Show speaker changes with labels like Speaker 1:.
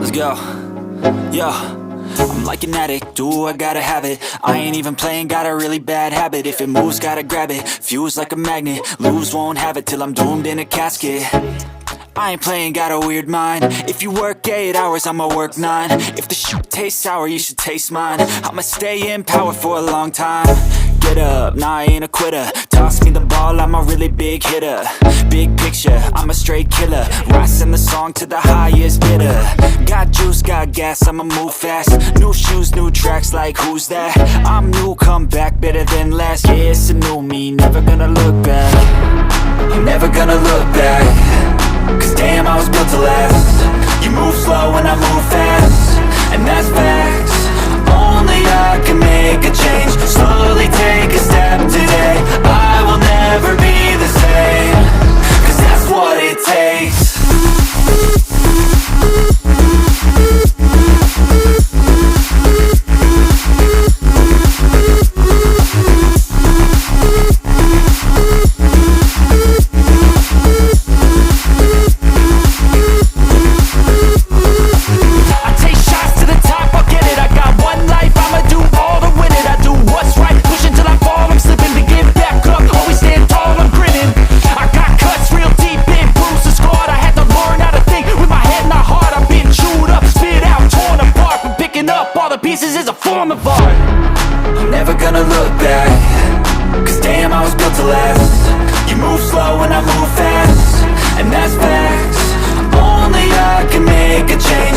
Speaker 1: Let's go. Yo, I'm like an addict, do I gotta have it. I ain't even playing, got a really bad habit. If it moves, gotta grab it, fuse like a magnet. Lose, won't have it till I'm doomed in a casket. I ain't playing, got a weird mind. If you work 8 hours, I'ma work 9. If the shit tastes sour, you should taste mine. I'ma stay in power for a long time. Get up, nah, I ain't a quitter. Toss me the ball, I'm a really big hitter. Big picture, I'm a straight killer. Rising the song to the highest bidder. Got juice, got gas, I'ma move fast. New shoes, new tracks, like who's that? I'm new, come back, better than last. Yeah, it's a new me, never gonna look back. I'm never gonna look back. Cause damn, I was built to last. You move slow and I move fast, and that's facts. Only I can make a change. Slowly take a step today. I will never be the same. Cause that's what it takes. Pieces is a form of art. I'm never gonna look back. Cause damn, I was built to last. You move slow and I move fast, and that's facts. Only I can make a change.